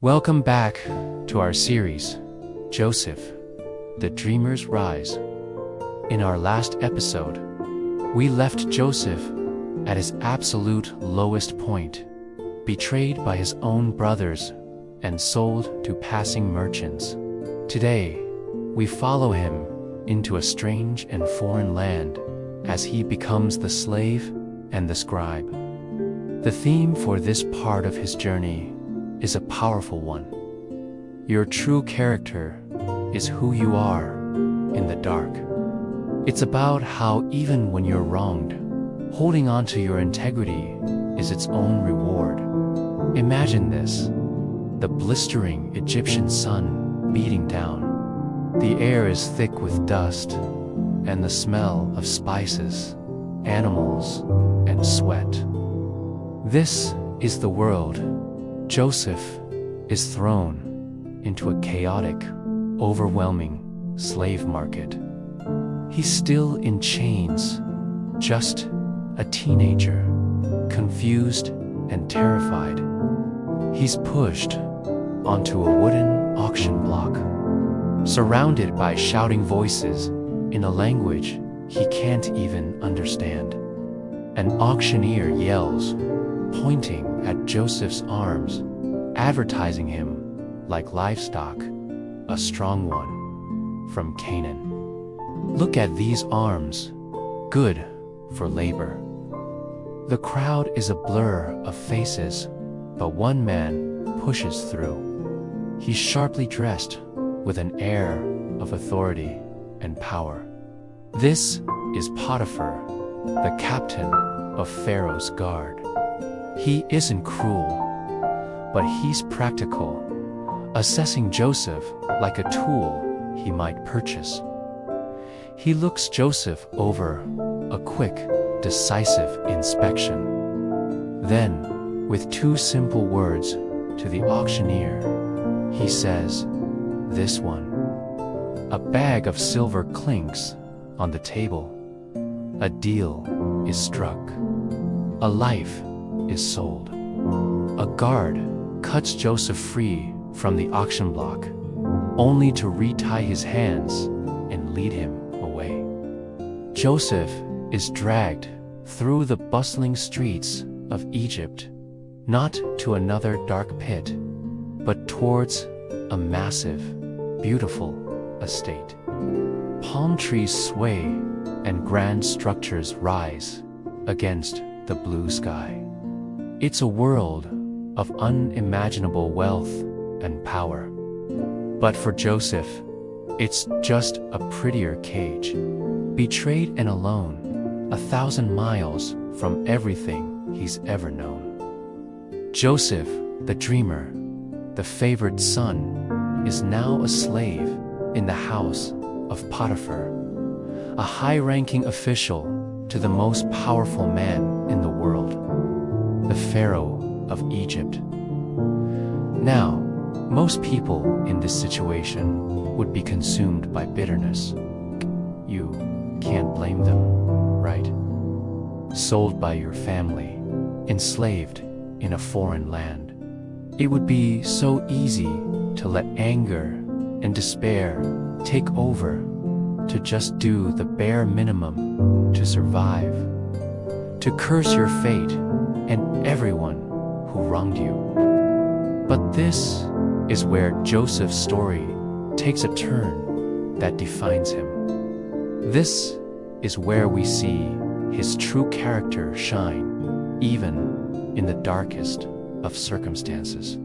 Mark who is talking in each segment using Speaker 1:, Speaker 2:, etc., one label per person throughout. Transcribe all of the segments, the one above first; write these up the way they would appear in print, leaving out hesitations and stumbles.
Speaker 1: Welcome back to our series, Joseph, the Dreamer's Rise. In our last episode, we left Joseph at his absolute lowest point, betrayed by his own brothers and sold to passing merchants. Today, we follow him into a strange and foreign land as he becomes the slave and the scribe. The theme for this part of his journey is a powerful one. Your true character is who you are in the dark. It's about how even when you're wronged, holding on to your integrity is its own reward. Imagine this: the blistering Egyptian sun beating down. The air is thick with dust, and the smell of spices, animals, and sweat. This is the world. Joseph is thrown into a chaotic, overwhelming slave market. He's still in chains, just a teenager, confused and terrified. He's pushed onto a wooden auction block, surrounded by shouting voices in a language he can't even understand. An auctioneer yells, pointing at Joseph's arms, advertising him like livestock, a strong one from Canaan. Look at these arms, good for labor. The crowd is a blur of faces, but one man pushes through. He's sharply dressed with an air of authority and power. This is Potiphar, the captain of Pharaoh's guard. He isn't cruel, but he's practical, assessing Joseph like a tool he might purchase. He looks Joseph over a quick, decisive inspection. Then, with two simple words to the auctioneer, he says, "This one." A bag of silver clinks on the table. A deal is struck. A life is sold. A guard cuts Joseph free from the auction block, only to retie his hands and lead him away. Joseph is dragged through the bustling streets of Egypt, not to another dark pit, but towards a massive, beautiful estate. Palm trees sway and grand structures rise against the blue sky. It's a world of unimaginable wealth and power. But for Joseph, it's just a prettier cage. Betrayed and alone, 1,000 miles from everything he's ever known. Joseph, the dreamer, the favored son, is now a slave in the house of Potiphar, a high-ranking official to the most powerful man in the world, the Pharaoh of Egypt. Now, most people in this situation would be consumed by bitterness. You can't blame them, right? Sold by your family, enslaved in a foreign land. It would be so easy to let anger and despair take over, to just do the bare minimum to survive, to curse your fate and everyone who wronged you. But this is where Joseph's story takes a turn that defines him. This is where we see his true character shine, even in the darkest of circumstances.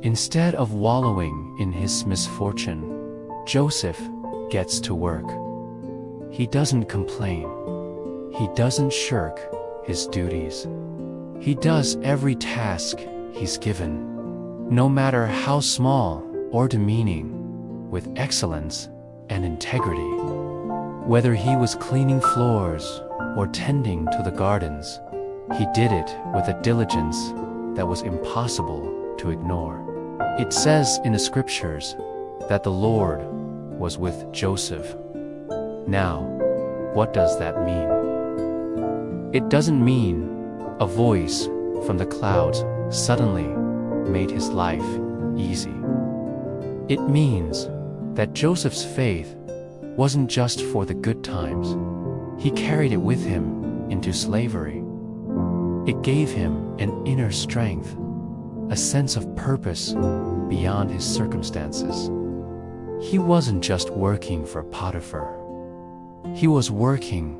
Speaker 1: Instead of wallowing in his misfortune, Joseph gets to work. He doesn't complain. He doesn't shirk his duties. He does every task he's given, no matter how small or demeaning, with excellence and integrity. Whether he was cleaning floors or tending to the gardens, he did it with a diligence that was impossible to ignore. It says in the scriptures that the Lord was with Joseph. Now, what does that mean? It doesn't mean a voice from the clouds suddenly made his life easy. It means that Joseph's faith wasn't just for the good times. He carried it with him into slavery. It gave him an inner strength, a sense of purpose beyond his circumstances. He wasn't just working for Potiphar. He was working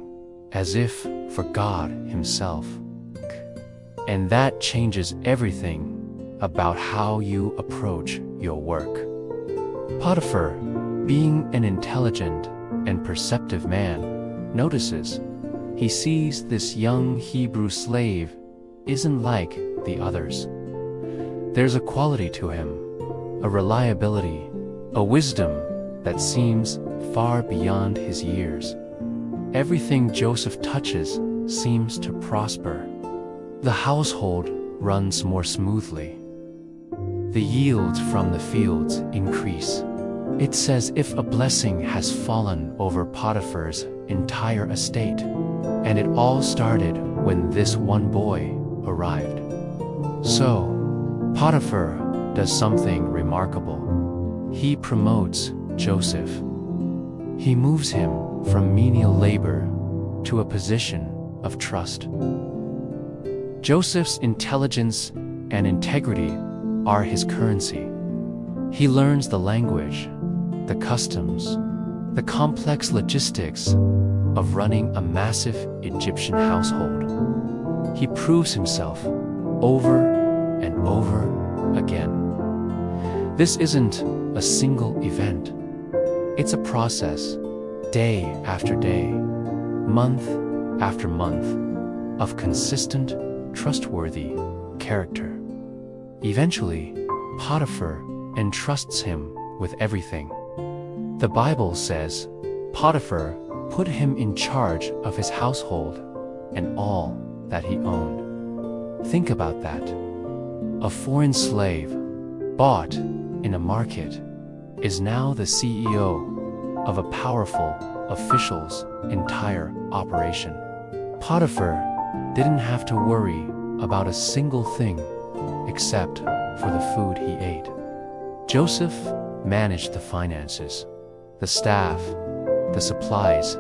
Speaker 1: as if for God himself. And that changes everything about how you approach your work. Potiphar, being an intelligent and perceptive man, notices. He sees this young Hebrew slave isn't like the others. There's a quality to him, a reliability, a wisdom that seems far beyond his years. Everything Joseph touches seems to prosper. The household runs more smoothly. The yields from the fields increase. It's as if a blessing has fallen over Potiphar's entire estate. And it all started when this one boy arrived. So, Potiphar does something remarkable. He promotes Joseph. He moves him from menial labor to a position of trust. Joseph's intelligence and integrity are his currency. He learns the language, the customs, the complex logistics of running a massive Egyptian household. He proves himself over and over again. This isn't a single event. It's a process, day after day, month after month, of consistent, trustworthy character. Eventually, Potiphar entrusts him with everything. The Bible says Potiphar put him in charge of his household and all that he owned. Think about that. A foreign slave, bought in a market, is now the CEO of a powerful official's entire operation. Potiphar didn't have to worry about a single thing except for the food he ate. Joseph managed the finances, the staff, the supplies,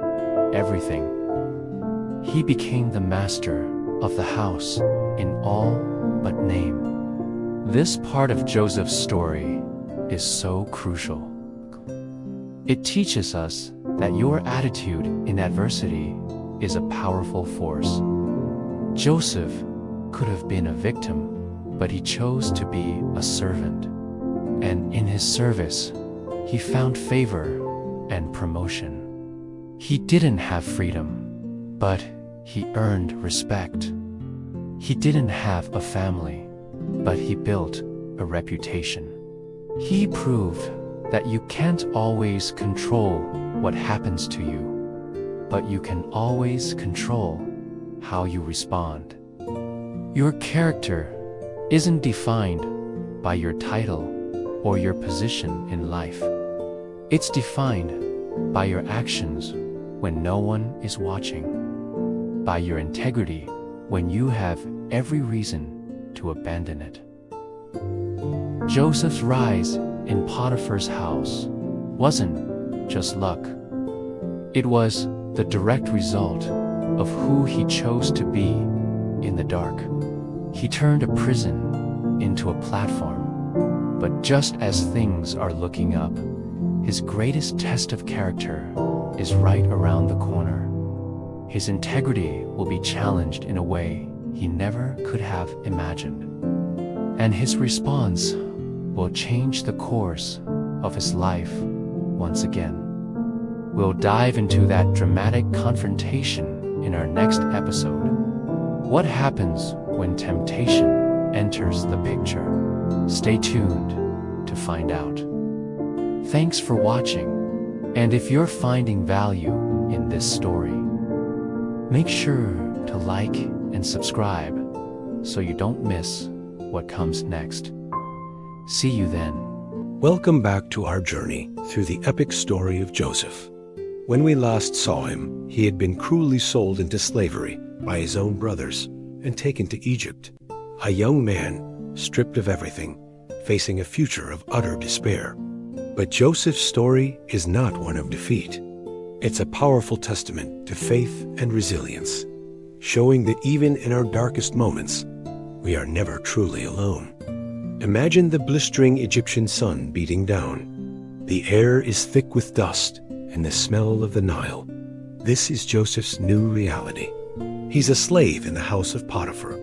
Speaker 1: everything. He became the master of the house in all but name. This part of Joseph's story is so crucial. It teaches us that your attitude in adversity is a powerful force. Joseph could have been a victim, but he chose to be a servant. And in his service, he found favor and promotion. He didn't have freedom, but he earned respect. He didn't have a family, but he built a reputation. He proved that you can't always control what happens to you, but you can always control how you respond. Your character isn't defined by your title or your position in life. It's defined by your actions when no one is watching, by your integrity when you have every reason to abandon it. Joseph's rise in Potiphar's house wasn't just luck. It was the direct result of who he chose to be in the dark. He turned a prison into a platform. But just as things are looking up, his greatest test of character is right around the corner. His integrity will be challenged in a way he never could have imagined. And his response will change the course of his life once again. We'll dive into that dramatic confrontation in our next episode. What happens when temptation enters the picture? Stay tuned to find out. Thanks for watching, and if you're finding value in this story, make sure to like and subscribe so you don't miss what comes next. See you then.
Speaker 2: Welcome back to our journey through the epic story of Joseph. When we last saw him, he had been cruelly sold into slavery by his own brothers and taken to Egypt. A young man, stripped of everything, facing a future of utter despair. But Joseph's story is not one of defeat. It's a powerful testament to faith and resilience, showing that even in our darkest moments, we are never truly alone. Imagine the blistering Egyptian sun beating down. The air is thick with dust and the smell of the Nile. This is Joseph's new reality. He's a slave in the house of Potiphar,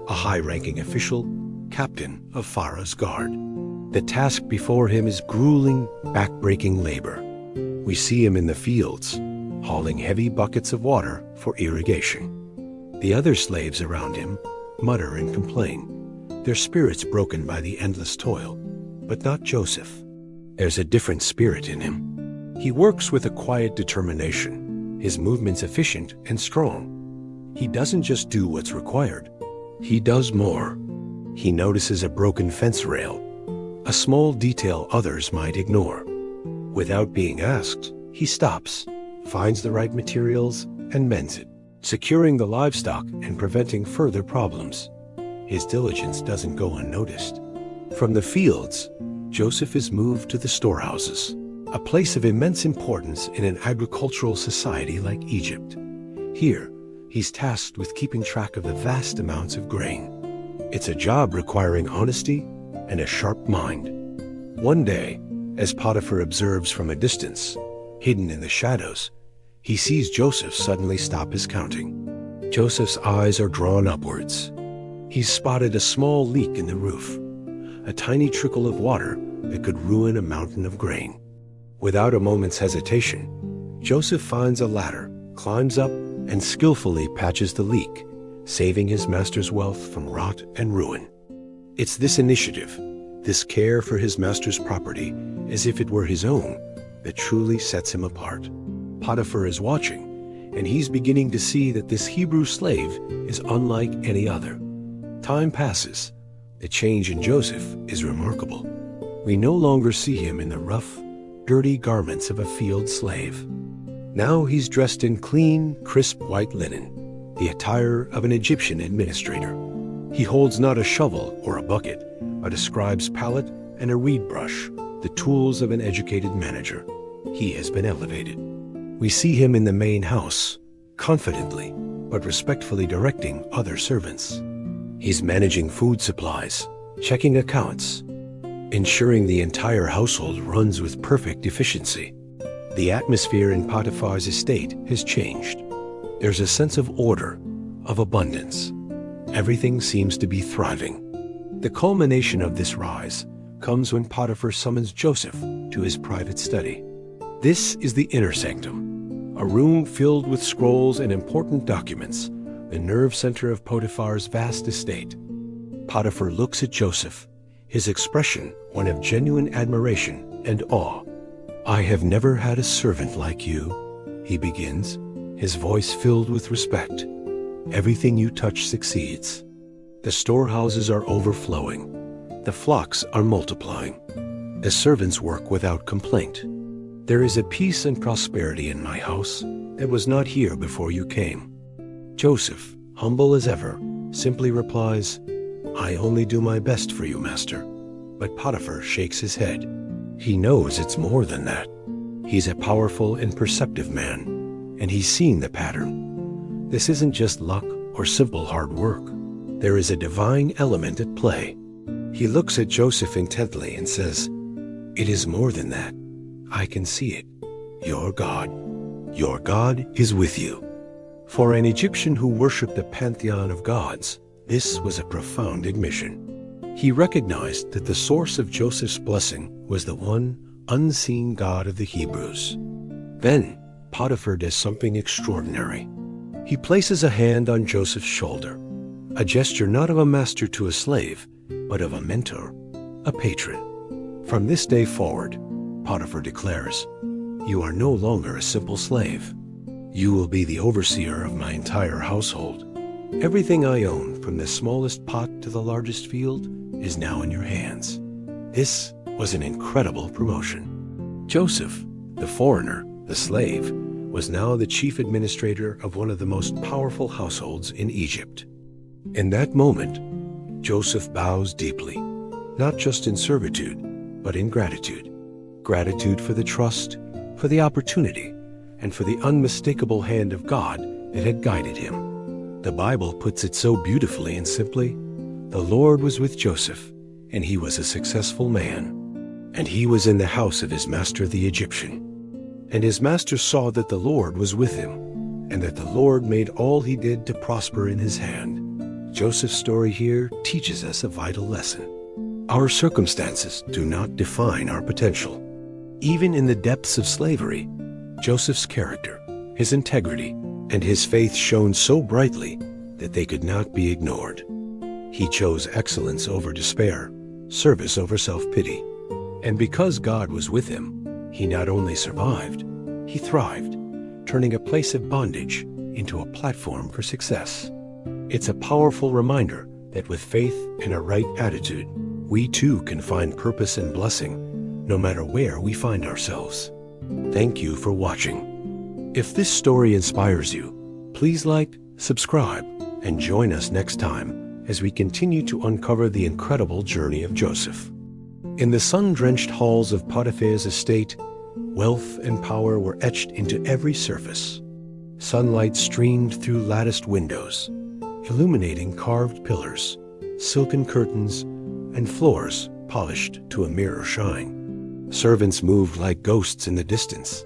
Speaker 2: a high-ranking official, captain of Pharaoh's guard. The task before him is grueling, back-breaking labor. We see him in the fields, hauling heavy buckets of water for irrigation. The other slaves around him mutter and complain, their spirits broken by the endless toil. But not Joseph. There's a different spirit in him. He works with a quiet determination, his movements efficient and strong. He doesn't just do what's required. He does more. He notices a broken fence rail, a small detail others might ignore. Without being asked, he stops, finds the right materials, and mends it, securing the livestock and preventing further problems. His diligence doesn't go unnoticed. From the fields, Joseph is moved to the storehouses, a place of immense importance in an agricultural society like Egypt. Here, he's tasked with keeping track of the vast amounts of grain. It's a job requiring honesty and a sharp mind. One day, as Potiphar observes from a distance, hidden in the shadows, he sees Joseph suddenly stop his counting. Joseph's eyes are drawn upwards. He's spotted a small leak in the roof, a tiny trickle of water that could ruin a mountain of grain. Without a moment's hesitation, Joseph finds a ladder, climbs up, and skillfully patches the leak, saving his master's wealth from rot and ruin. It's this initiative, this care for his master's property as if it were his own, that truly sets him apart. Potiphar is watching, and he's beginning to see that this Hebrew slave is unlike any other. Time passes. The change in Joseph is remarkable. We no longer see him in the rough, dirty garments of a field slave. Now he's dressed in clean, crisp white linen, the attire of an Egyptian administrator. He holds not a shovel or a bucket, but a scribe's palette and a reed brush, the tools of an educated manager. He has been elevated. We see him in the main house, confidently but respectfully directing other servants. He's managing food supplies, checking accounts, ensuring the entire household runs with perfect efficiency. The atmosphere in Potiphar's estate has changed. There's a sense of order, of abundance. Everything seems to be thriving. The culmination of this rise comes when Potiphar summons Joseph to his private study. This is the inner sanctum, a room filled with scrolls and important documents, the nerve center of Potiphar's vast estate. Potiphar looks at Joseph, his expression one of genuine admiration and awe. "I have never had a servant like you," he begins, his voice filled with respect. "Everything you touch succeeds. The storehouses are overflowing. The flocks are multiplying. The servants work without complaint. There is a peace and prosperity in my house that was not here before you came." Joseph, humble as ever, simply replies, "I only do my best for you, master." But Potiphar shakes his head. He knows it's more than that. He's a powerful and perceptive man, and he's seen the pattern. This isn't just luck or simple hard work. There is a divine element at play. He looks at Joseph intently and says, "It is more than that. I can see it. Your God is with you." For an Egyptian who worshipped the pantheon of gods, this was a profound admission. He recognized that the source of Joseph's blessing was the one unseen God of the Hebrews. Then Potiphar does something extraordinary. He places a hand on Joseph's shoulder, a gesture not of a master to a slave, but of a mentor, a patron. From this day forward, Potiphar declares, "You are no longer a simple slave. You will be the overseer of my entire household. Everything I own, from the smallest pot to the largest field, is now in your hands." This was an incredible promotion. Joseph, the foreigner, the slave, was now the chief administrator of one of the most powerful households in Egypt. In that moment, Joseph bows deeply. not just in servitude, but in gratitude. Gratitude for the trust, for the opportunity, and for the unmistakable hand of God that had guided him. The Bible puts it so beautifully and simply. The Lord was with Joseph, and he was a successful man. And he was in the house of his master the Egyptian. And his master saw that the Lord was with him, and that the Lord made all he did to prosper in his hand. Joseph's story here teaches us a vital lesson. Our circumstances do not define our potential. Even in the depths of slavery, Joseph's character, his integrity, and his faith shone so brightly that they could not be ignored. He chose excellence over despair, service over self-pity. And because God was with him, he not only survived, he thrived, turning a place of bondage into a platform for success. It's a powerful reminder that with faith and a right attitude, we too can find purpose and blessing, no matter where we find ourselves. Thank you for watching. If this story inspires you, please like, subscribe, and join us next time as we continue to uncover the incredible journey of Joseph. In the sun-drenched halls of Potiphar's estate, wealth and power were etched into every surface. Sunlight streamed through latticed windows, illuminating carved pillars, silken curtains, and floors polished to a mirror shine. Servants moved like ghosts in the distance,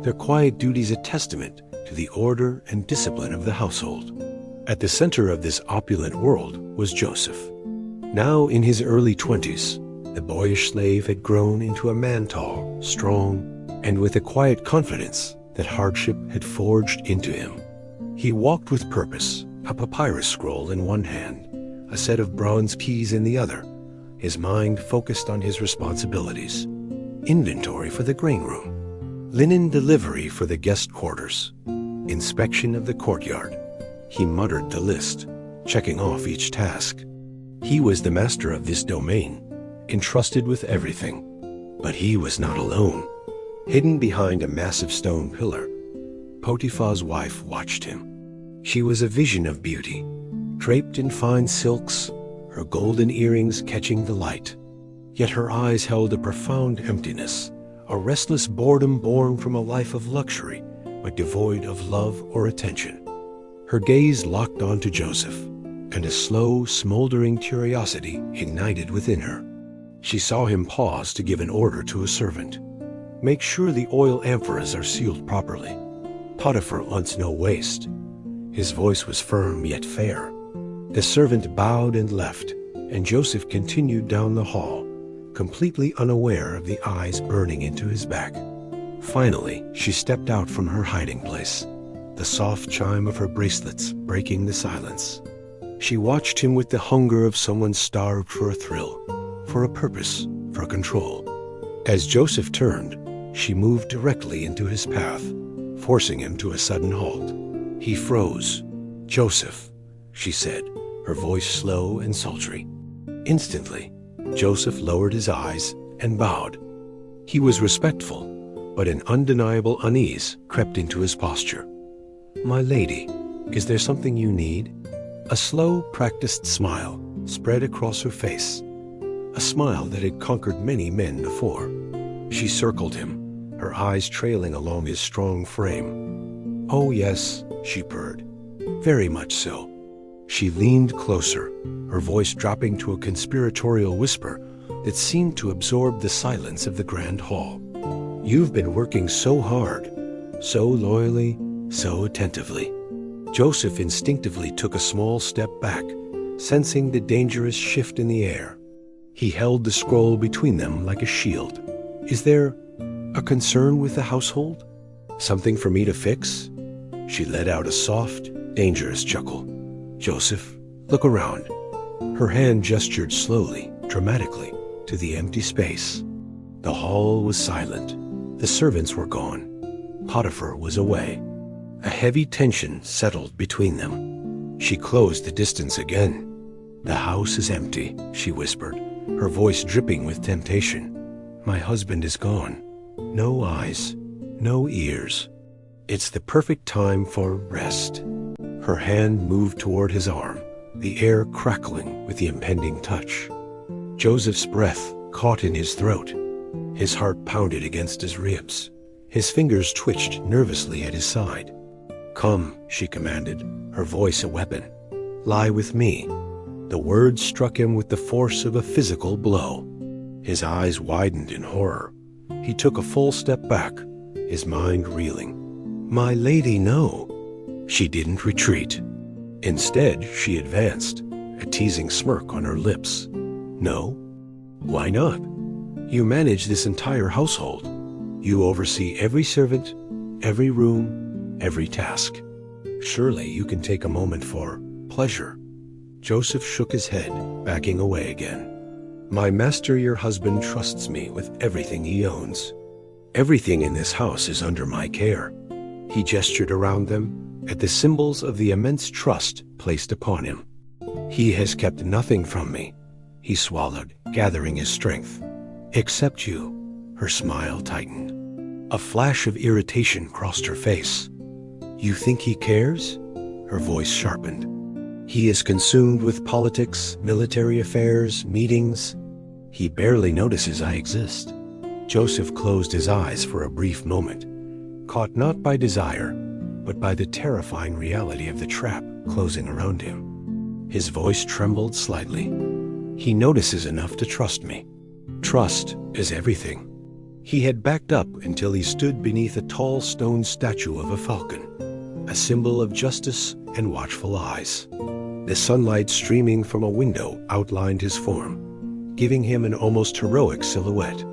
Speaker 2: their quiet duties a testament to the order and discipline of the household. At the center of this opulent world was Joseph. Now in his early 20s, the boyish slave had grown into a man tall, strong, and with a quiet confidence that hardship had forged into him. He walked with purpose, a papyrus scroll in one hand, a set of bronze keys in the other, his mind focused on his responsibilities. Inventory for the grain room, linen delivery for the guest quarters, inspection of the courtyard. He muttered the list, checking off each task. He was the master of this domain, entrusted with everything. But he was not alone. Hidden behind a massive stone pillar, Potiphar's wife watched him. She was a vision of beauty, draped in fine silks, her golden earrings catching the light. Yet her eyes held a profound emptiness, a restless boredom born from a life of luxury, but devoid of love or attention. Her gaze locked onto Joseph, and a slow, smoldering curiosity ignited within her. She saw him pause to give an order to a servant. Make sure the oil amphoras are sealed properly. Potiphar wants no waste. His voice was firm yet fair. The servant bowed and left, and Joseph continued down the hall, completely unaware of the eyes burning into his back. Finally, she stepped out from her hiding place, the soft chime of her bracelets breaking the silence. She watched him with the hunger of someone starved for a thrill, for a purpose, for control. As Joseph turned, she moved directly into his path, forcing him to a sudden halt. He froze. "Joseph," she said, her voice slow and sultry. Instantly, Joseph lowered his eyes and bowed. He was respectful, but an undeniable unease crept into his posture. "My lady, is there something you need?" A slow, practiced smile spread across her face, a smile that had conquered many men before. She circled him, her eyes trailing along his strong frame. "Oh yes," she purred. "Very much so." She leaned closer, her voice dropping to a conspiratorial whisper that seemed to absorb the silence of the grand hall. "You've been working so hard, so loyally, so attentively." Joseph instinctively took a small step back, sensing the dangerous shift in the air. He held the scroll between them like a shield. "Is there a concern with the household? Something for me to fix?" She let out a soft, dangerous chuckle. "Joseph, look around." Her hand gestured slowly, dramatically, to the empty space. The hall was silent. The servants were gone. Potiphar was away. A heavy tension settled between them. She closed the distance again. "The house is empty," she whispered, her voice dripping with temptation. "My husband is gone. No eyes, no ears. It's the perfect time for rest." Her hand moved toward his arm, the air crackling with the impending touch. Joseph's breath caught in his throat. His heart pounded against his ribs. His fingers twitched nervously at his side. "Come," she commanded, her voice a weapon. "Lie with me." The words struck him with the force of a physical blow. His eyes widened in horror. He took a full step back, his mind reeling. "My lady, no." She didn't retreat. Instead, she advanced, a teasing smirk on her lips. "No? Why not? You manage this entire household. You oversee every servant, every room, every task. Surely you can take a moment for pleasure." Joseph shook his head, backing away again. "My master, your husband, trusts me with everything he owns. Everything in this house is under my care." He gestured around them at the symbols of the immense trust placed upon him. "He has kept nothing from me," he swallowed, gathering his strength. "Except you." Her smile tightened. A flash of irritation crossed her face. "You think he cares?" Her voice sharpened. "He is consumed with politics, military affairs, meetings. He barely notices I exist." Joseph closed his eyes for a brief moment, caught not by desire, but by the terrifying reality of the trap closing around him. His voice trembled slightly. "He notices enough to trust me. Trust is everything." He had backed up until he stood beneath a tall stone statue of a falcon, a symbol of justice and watchful eyes. The sunlight streaming from a window outlined his form, giving him an almost heroic silhouette.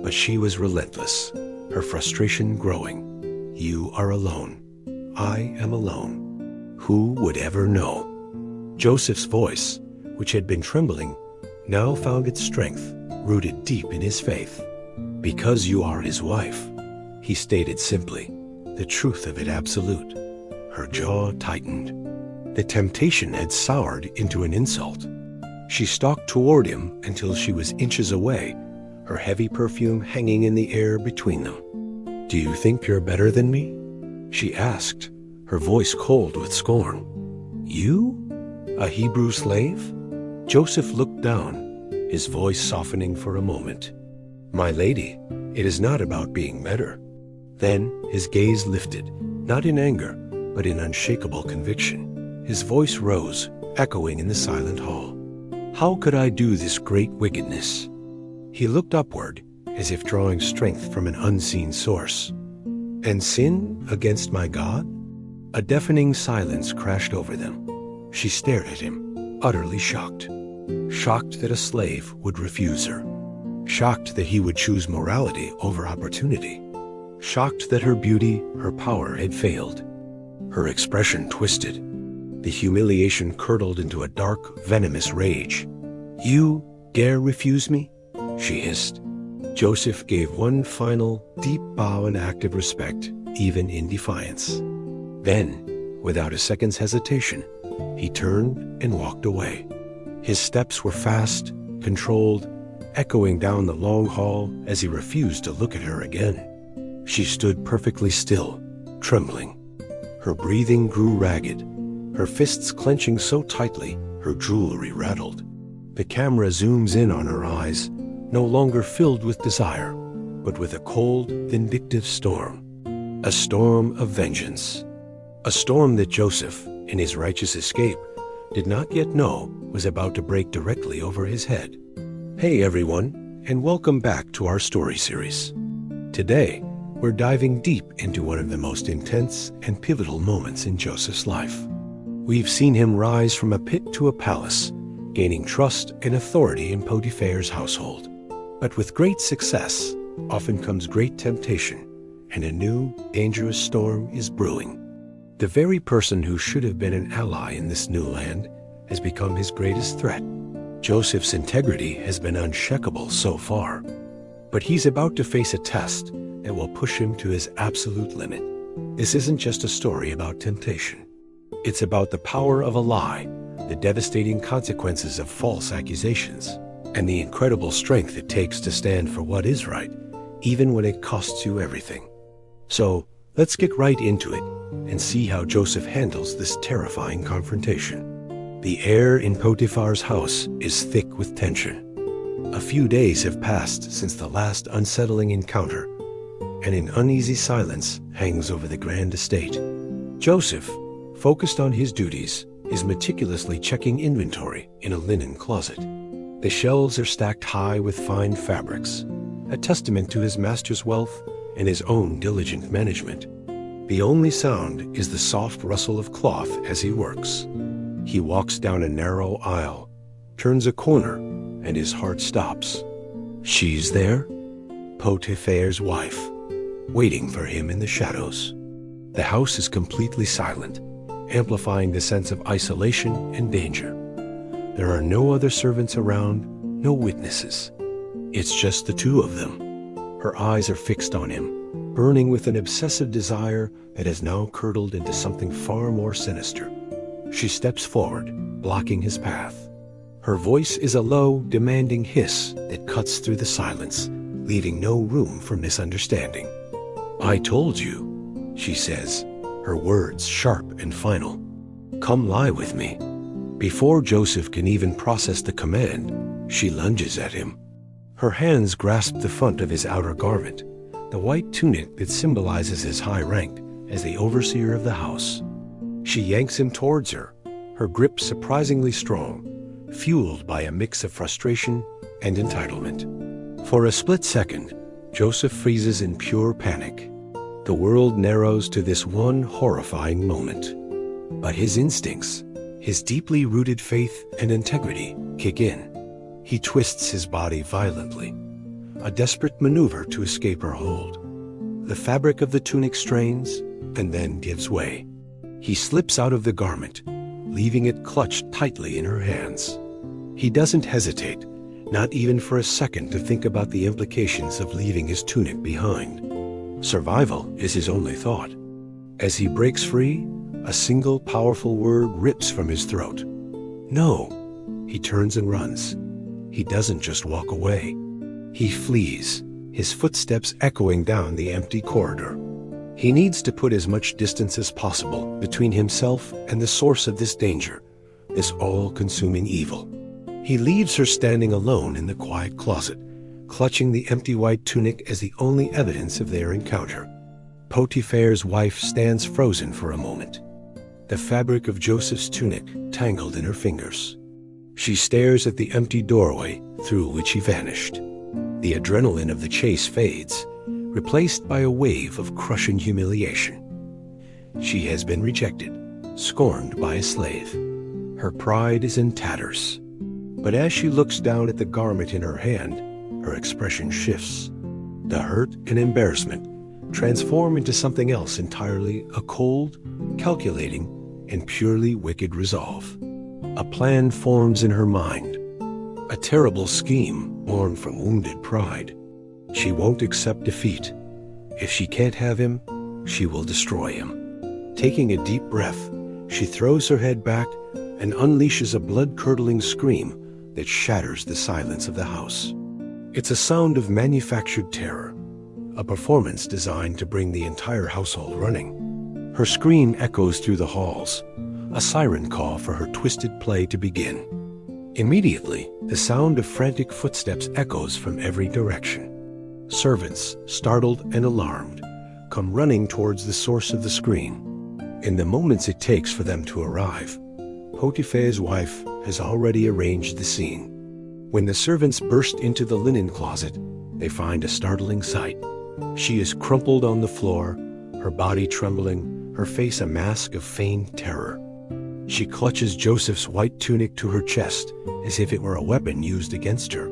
Speaker 2: But she was relentless, her frustration growing. "You are alone. I am alone. Who would ever know?" Joseph's voice, which had been trembling, now found its strength, rooted deep in his faith. "Because you are his wife," he stated simply, the truth of it absolute. Her jaw tightened. The temptation had soured into an insult. She stalked toward him until she was inches away, her heavy perfume hanging in the air between them. "Do you think you're better than me?" she asked, her voice cold with scorn. "You? A Hebrew slave?" Joseph looked down, his voice softening for a moment. "My lady, it is not about being better." Then his gaze lifted, not in anger, but in unshakable conviction. His voice rose, echoing in the silent hall. "How could I do this great wickedness?" He looked upward, as if drawing strength from an unseen source. "And sin against my God?" A deafening silence crashed over them. She stared at him, utterly shocked. Shocked that a slave would refuse her. Shocked that he would choose morality over opportunity. Shocked that her beauty, her power had failed. Her expression twisted. The humiliation curdled into a dark, venomous rage. "You dare refuse me?" she hissed. Joseph gave one final, deep bow in act of respect, even in defiance. Then, without a second's hesitation, he turned and walked away. His steps were fast, controlled, echoing down the long hall as he refused to look at her again. She stood perfectly still, trembling. Her breathing grew ragged, her fists clenching so tightly her jewelry rattled. The camera zooms in on her eyes, no longer filled with desire, but with a cold, vindictive storm. A storm of vengeance. A storm that Joseph, in his righteous escape, did not yet know was about to break directly over his head. Hey everyone, and welcome back to our story series. Today, we're diving deep into one of the most intense and pivotal moments in Joseph's life. We've seen him rise from a pit to a palace, gaining trust and authority in Potiphar's household. But with great success often comes great temptation, and a new, dangerous storm is brewing. The very person who should have been an ally in this new land has become his greatest threat. Joseph's integrity has been unshakable so far, but he's about to face a test that will push him to his absolute limit. This isn't just a story about temptation. It's about the power of a lie, the devastating consequences of false accusations, and the incredible strength it takes to stand for what is right, even when it costs you everything. So, let's get right into it and see how Joseph handles this terrifying confrontation. The air in Potiphar's house is thick with tension. A few days have passed since the last unsettling encounter, and an uneasy silence hangs over the grand estate. Joseph, focused on his duties, is meticulously checking inventory in a linen closet. The shelves are stacked high with fine fabrics, a testament to his master's wealth and his own diligent management. The only sound is the soft rustle of cloth as he works. He walks down a narrow aisle, turns a corner, and his heart stops. She's there, Potiphar's wife, waiting for him in the shadows. The house is completely silent, amplifying the sense of isolation and danger. There are no other servants around, no witnesses. It's just the two of them. Her eyes are fixed on him, burning with an obsessive desire that has now curdled into something far more sinister. She steps forward, blocking his path. Her voice is a low, demanding hiss that cuts through the silence, leaving no room for misunderstanding. "I told you," she says, her words sharp and final. "Come lie with me." Before Joseph can even process the command, she lunges at him. Her hands grasp the front of his outer garment, the white tunic that symbolizes his high rank as the overseer of the house. She yanks him towards her, her grip surprisingly strong, fueled by a mix of frustration and entitlement. For a split second, Joseph freezes in pure panic. The world narrows to this one horrifying moment. But his instincts, his deeply rooted faith and integrity, kick in. He twists his body violently, a desperate maneuver to escape her hold. The fabric of the tunic strains and then gives way. He slips out of the garment, leaving it clutched tightly in her hands. He doesn't hesitate, not even for a second, to think about the implications of leaving his tunic behind. Survival is his only thought. As he breaks free, a single powerful word rips from his throat. "No!" He turns and runs. He doesn't just walk away. He flees, his footsteps echoing down the empty corridor. He needs to put as much distance as possible between himself and the source of this danger, this all-consuming evil. He leaves her standing alone in the quiet closet, clutching the empty white tunic as the only evidence of their encounter. Potiphar's wife stands frozen for a moment, the fabric of Joseph's tunic tangled in her fingers. She stares at the empty doorway through which he vanished. The adrenaline of the chase fades, replaced by a wave of crushing humiliation. She has been rejected, scorned by a slave. Her pride is in tatters. But as she looks down at the garment in her hand, her expression shifts. The hurt and embarrassment transform into something else entirely, a cold, calculating, and purely wicked resolve. A plan forms in her mind, a terrible scheme born from wounded pride. She won't accept defeat. If she can't have him, she will destroy him. Taking a deep breath, she throws her head back and unleashes a blood-curdling scream that shatters the silence of the house. It's a sound of manufactured terror, a performance designed to bring the entire household running. Her scream echoes through the halls, a siren call for her twisted play to begin. Immediately, the sound of frantic footsteps echoes from every direction. Servants, startled and alarmed, come running towards the source of the scream. In the moments it takes for them to arrive, Potiphar's wife has already arranged the scene. When the servants burst into the linen closet, they find a startling sight. She is crumpled on the floor, her body trembling, her face a mask of feigned terror. She clutches Joseph's white tunic to her chest as if it were a weapon used against her.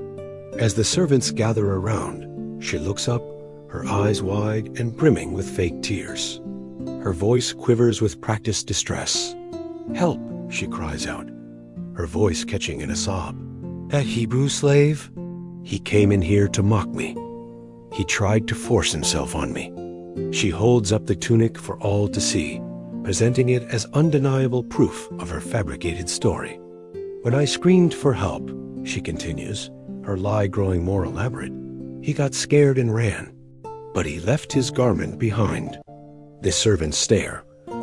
Speaker 2: As the servants gather around, she looks up, her eyes wide and brimming with fake tears. Her voice quivers with practiced distress. "Help!" she cries out, her voice catching in a sob. "That Hebrew slave? He came in here to mock me. He tried to force himself on me." She holds up the tunic for all to see, presenting it as undeniable proof of her fabricated story. "When I screamed for help," she continues, her lie growing more elaborate, "he got scared and ran. But he left his garment behind." The servants stare,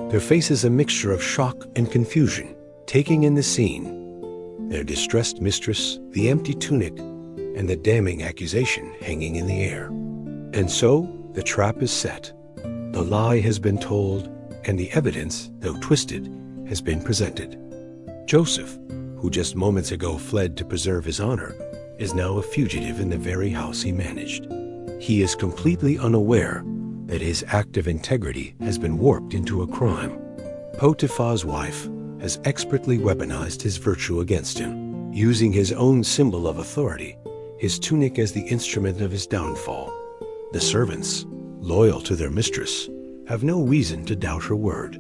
Speaker 2: their faces a mixture of shock and confusion, taking in the scene. Their distressed mistress, the empty tunic, and the damning accusation hanging in the air. And so, the trap is set. The lie has been told, and the evidence, though twisted, has been presented. Joseph, who just moments ago fled to preserve his honor, is now a fugitive in the very house he managed. He is completely unaware that his act of integrity has been warped into a crime. Potiphar's wife has expertly weaponized his virtue against him, using his own symbol of authority, his tunic, as the instrument of his downfall. The servants, loyal to their mistress, have no reason to doubt her word.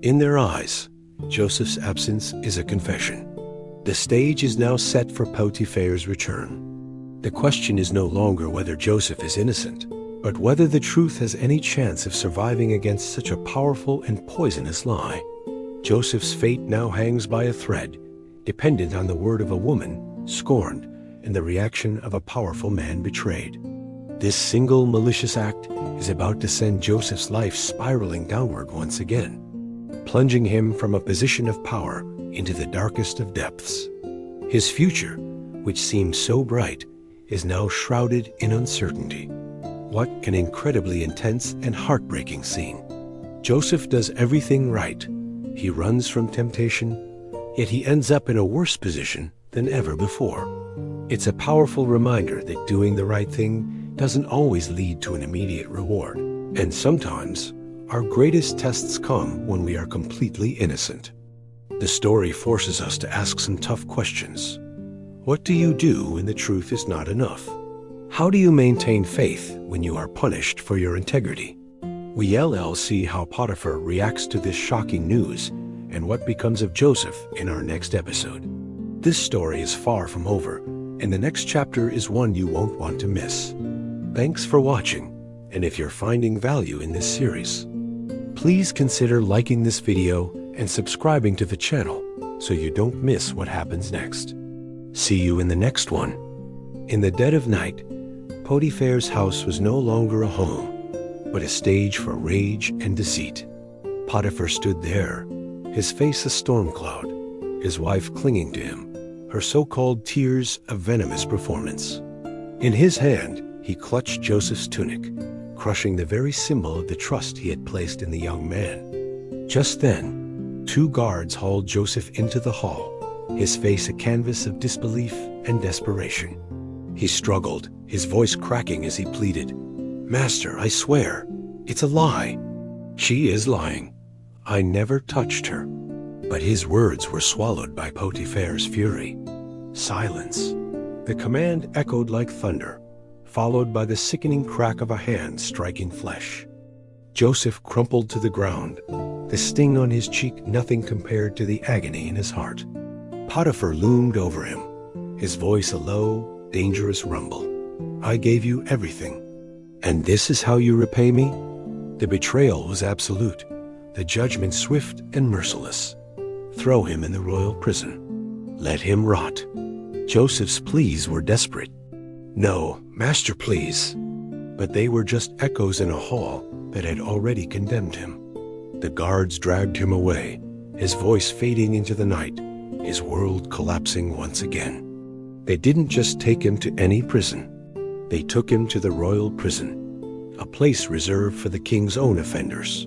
Speaker 2: In their eyes, Joseph's absence is a confession. The stage is now set for Potiphar's return. The question is no longer whether Joseph is innocent, but whether the truth has any chance of surviving against such a powerful and poisonous lie. Joseph's fate now hangs by a thread, dependent on the word of a woman scorned and the reaction of a powerful man betrayed. This single malicious act is about to send Joseph's life spiraling downward once again, plunging him from a position of power into the darkest of depths. His future, which seemed so bright, is now shrouded in uncertainty. What an incredibly intense and heartbreaking scene. Joseph does everything right. He runs from temptation, yet he ends up in a worse position than ever before. It's a powerful reminder that doing the right thing doesn't always lead to an immediate reward. And sometimes, our greatest tests come when we are completely innocent. The story forces us to ask some tough questions. What do you do when the truth is not enough? How do you maintain faith when you are punished for your integrity? We'll see how Potiphar reacts to this shocking news and what becomes of Joseph in our next episode. This story is far from over, and the next chapter is one you won't want to miss. Thanks for watching, and if you're finding value in this series, please consider liking this video and subscribing to the channel so you don't miss what happens next. See you in the next one. In the dead of night, Potiphar's house was no longer a home, but a stage for rage and deceit. Potiphar stood there, his face a storm cloud, his wife clinging to him, her so-called tears a venomous performance. In his hand, he clutched Joseph's tunic, crushing the very symbol of the trust he had placed in the young man. Just then, 2 guards hauled Joseph into the hall, his face a canvas of disbelief and desperation. He struggled, his voice cracking as he pleaded, "Master, I swear, it's a lie." "She is lying. I never touched her." But his words were swallowed by Potiphar's fury. Silence. The command echoed like thunder, followed by the sickening crack of a hand striking flesh. Joseph crumpled to the ground, the sting on his cheek nothing compared to the agony in his heart. Potiphar loomed over him, his voice a low, dangerous rumble. "I gave you everything, and this is how you repay me?" The betrayal was absolute, the judgment swift and merciless. Throw him in the royal prison. Let him rot. Joseph's pleas were desperate. "No, master, please." But they were just echoes in a hall that had already condemned him. The guards dragged him away, his voice fading into the night, his world collapsing once again. They didn't just take him to any prison. They took him to the royal prison, a place reserved for the king's own offenders.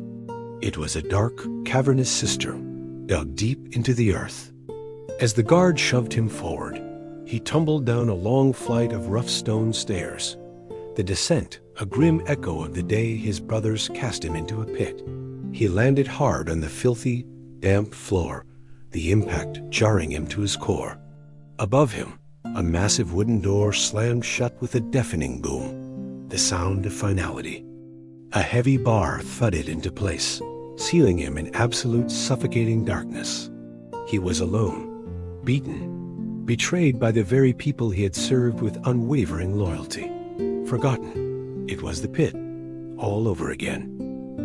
Speaker 2: It was a dark, cavernous cistern, dug deep into the earth. As the guard shoved him forward, he tumbled down a long flight of rough stone stairs, the descent a grim echo of the day his brothers cast him into a pit. He landed hard on the filthy, damp floor, the impact jarring him to his core. Above him, a massive wooden door slammed shut with a deafening boom, the sound of finality. A heavy bar thudded into place, sealing him in absolute suffocating darkness. He was alone, beaten, betrayed by the very people he had served with unwavering loyalty. Forgotten. It was the pit, all over again.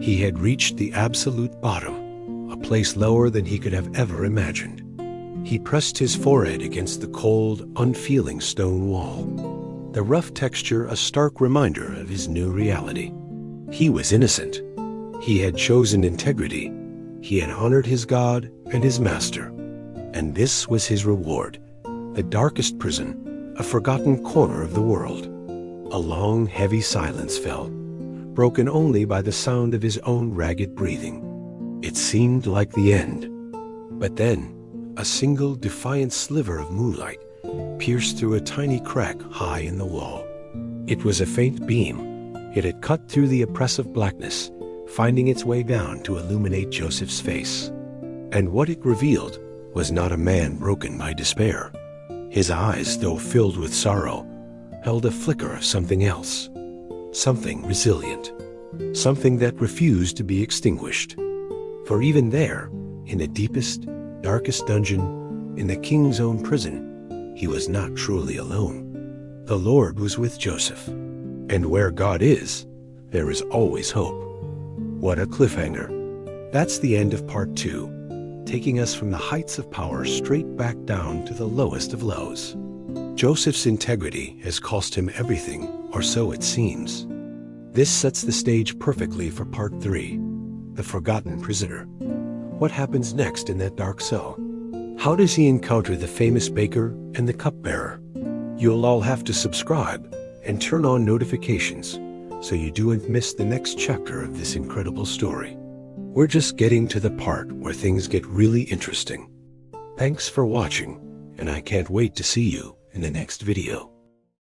Speaker 2: He had reached the absolute bottom, a place lower than he could have ever imagined. He pressed his forehead against the cold, unfeeling stone wall, the rough texture a stark reminder of his new reality. He was innocent. He had chosen integrity. He had honored his God and his master. And this was his reward, the darkest prison, a forgotten corner of the world. A long, heavy silence fell, broken only by the sound of his own ragged breathing. It seemed like the end. But then, a single defiant sliver of moonlight pierced through a tiny crack high in the wall. It was a faint beam. It had cut through the oppressive blackness, finding its way down to illuminate Joseph's face. And what it revealed was not a man broken by despair. His eyes, though filled with sorrow, held a flicker of something else, something resilient, something that refused to be extinguished. For even there, in the deepest, darkest dungeon, in the king's own prison, he was not truly alone. The Lord was with Joseph. And where God is, there is always hope. What a cliffhanger. That's the end of part 2, taking us from the heights of power straight back down to the lowest of lows. Joseph's integrity has cost him everything, or so it seems. This sets the stage perfectly for part 3, the forgotten prisoner. What happens next in that dark cell? How does he encounter the famous baker and the cupbearer? You'll all have to subscribe and turn on notifications so you don't miss the next chapter of this incredible story. We're just getting to the part where things get really interesting. Thanks for watching, and I can't wait to see you in the next video.